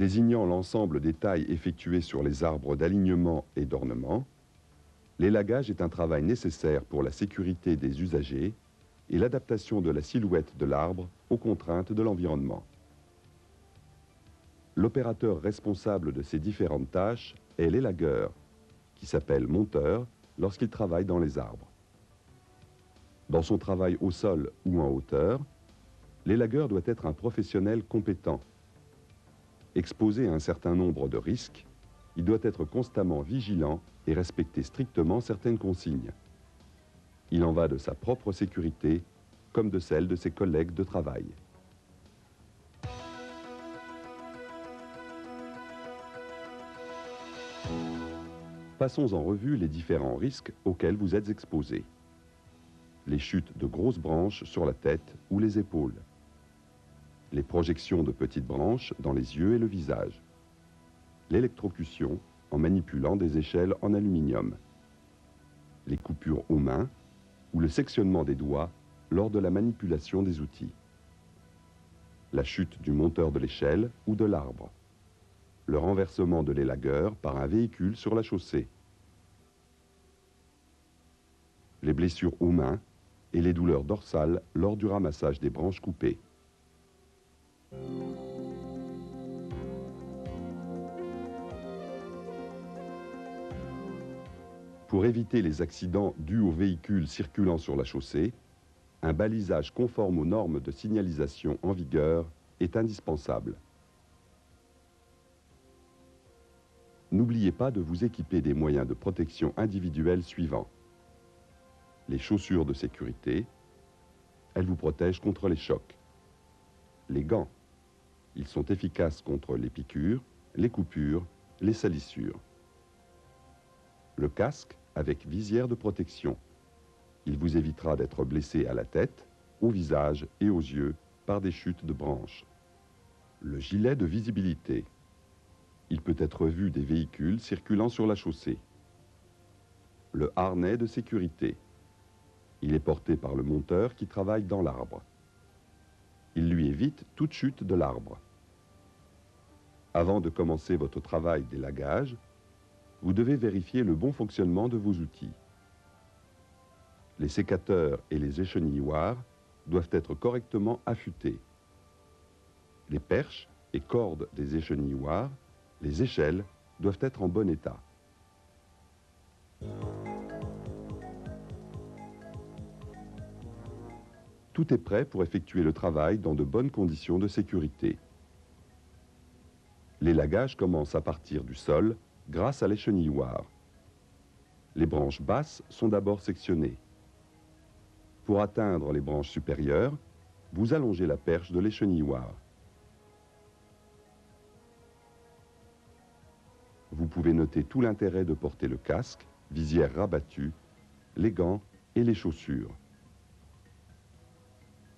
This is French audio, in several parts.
Désignant l'ensemble des tailles effectuées sur les arbres d'alignement et d'ornement, l'élagage est un travail nécessaire pour la sécurité des usagers et l'adaptation de la silhouette de l'arbre aux contraintes de l'environnement. L'opérateur responsable de ces différentes tâches est l'élagueur, qui s'appelle monteur lorsqu'il travaille dans les arbres. Dans son travail au sol ou en hauteur, l'élagueur doit être un professionnel compétent. Exposé à un certain nombre de risques, il doit être constamment vigilant et respecter strictement certaines consignes. Il en va de sa propre sécurité comme de celle de ses collègues de travail. Passons en revue les différents risques auxquels vous êtes exposés. Les chutes de grosses branches sur la tête ou les épaules. Les projections de petites branches dans les yeux et le visage. L'électrocution en manipulant des échelles en aluminium. Les coupures aux mains ou le sectionnement des doigts lors de la manipulation des outils. La chute du monteur de l'échelle ou de l'arbre. Le renversement de l'élagueur par un véhicule sur la chaussée. Les blessures aux mains et les douleurs dorsales lors du ramassage des branches coupées. Pour éviter les accidents dus aux véhicules circulant sur la chaussée, un balisage conforme aux normes de signalisation en vigueur est indispensable. N'oubliez pas de vous équiper des moyens de protection individuels suivants. Les chaussures de sécurité, elles vous protègent contre les chocs. Les gants, ils sont efficaces contre les piqûres, les coupures, les salissures. Le casque avec visière de protection. Il vous évitera d'être blessé à la tête, au visage et aux yeux par des chutes de branches. Le gilet de visibilité. Il peut être vu des véhicules circulant sur la chaussée. Le harnais de sécurité. Il est porté par le monteur qui travaille dans l'arbre. Il lui évite toute chute de l'arbre. Avant de commencer votre travail d'élagage, vous devez vérifier le bon fonctionnement de vos outils. Les sécateurs et les échenilloirs doivent être correctement affûtés. Les perches et cordes des échenilloirs, les échelles, doivent être en bon état. Tout est prêt pour effectuer le travail dans de bonnes conditions de sécurité. L'élagage commence à partir du sol grâce à l'échenilloir. Les branches basses sont d'abord sectionnées. Pour atteindre les branches supérieures, vous allongez la perche de l'échenilloir. Vous pouvez noter tout l'intérêt de porter le casque, visière rabattue, les gants et les chaussures.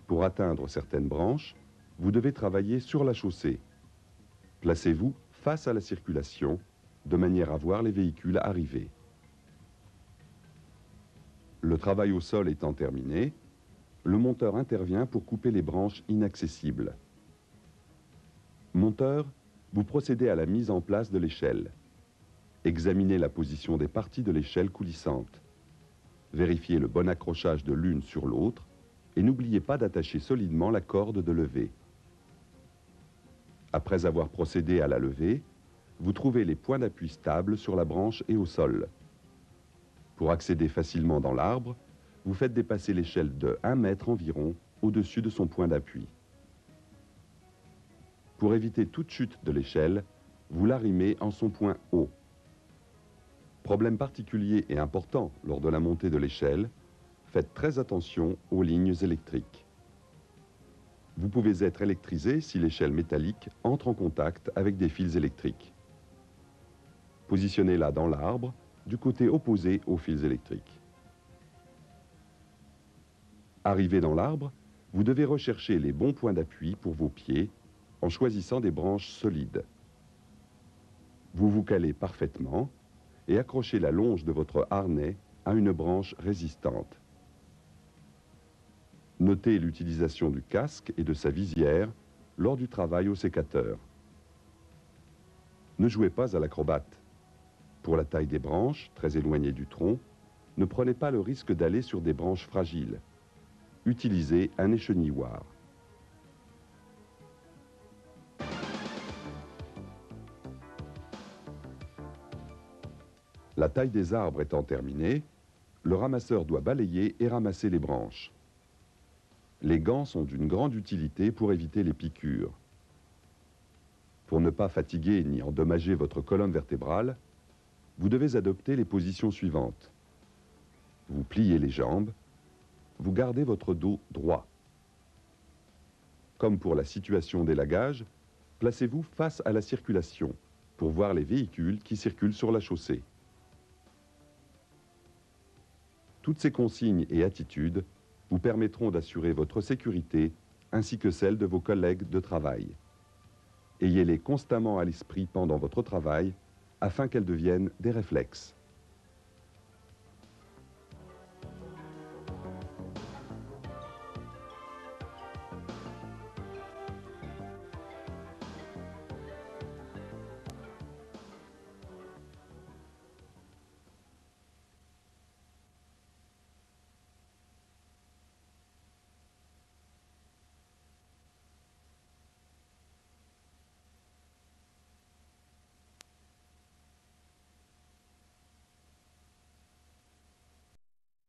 Pour atteindre certaines branches, vous devez travailler sur la chaussée. Placez-vous face à la circulation, de manière à voir les véhicules arriver. Le travail au sol étant terminé, le monteur intervient pour couper les branches inaccessibles. Monteur, vous procédez à la mise en place de l'échelle. Examinez la position des parties de l'échelle coulissante. Vérifiez le bon accrochage de l'une sur l'autre et n'oubliez pas d'attacher solidement la corde de levée. Après avoir procédé à la levée, vous trouvez les points d'appui stables sur la branche et au sol. Pour accéder facilement dans l'arbre, vous faites dépasser l'échelle de 1 mètre environ au-dessus de son point d'appui. Pour éviter toute chute de l'échelle, vous l'arrimez en son point haut. Problème particulier et important lors de la montée de l'échelle, faites très attention aux lignes électriques. Vous pouvez être électrisé si l'échelle métallique entre en contact avec des fils électriques. Positionnez-la dans l'arbre, du côté opposé aux fils électriques. Arrivé dans l'arbre, vous devez rechercher les bons points d'appui pour vos pieds en choisissant des branches solides. Vous vous calez parfaitement et accrochez la longe de votre harnais à une branche résistante. Notez l'utilisation du casque et de sa visière lors du travail au sécateur. Ne jouez pas à l'acrobate. Pour la taille des branches, très éloignées du tronc, ne prenez pas le risque d'aller sur des branches fragiles. Utilisez un échenilloir. La taille des arbres étant terminée, le ramasseur doit balayer et ramasser les branches. Les gants sont d'une grande utilité pour éviter les piqûres. Pour ne pas fatiguer ni endommager votre colonne vertébrale, vous devez adopter les positions suivantes. Vous pliez les jambes, vous gardez votre dos droit. Comme pour la situation d'élagage, placez-vous face à la circulation pour voir les véhicules qui circulent sur la chaussée. Toutes ces consignes et attitudes vous permettront d'assurer votre sécurité ainsi que celle de vos collègues de travail. Ayez-les constamment à l'esprit pendant votre travail afin qu'elles deviennent des réflexes.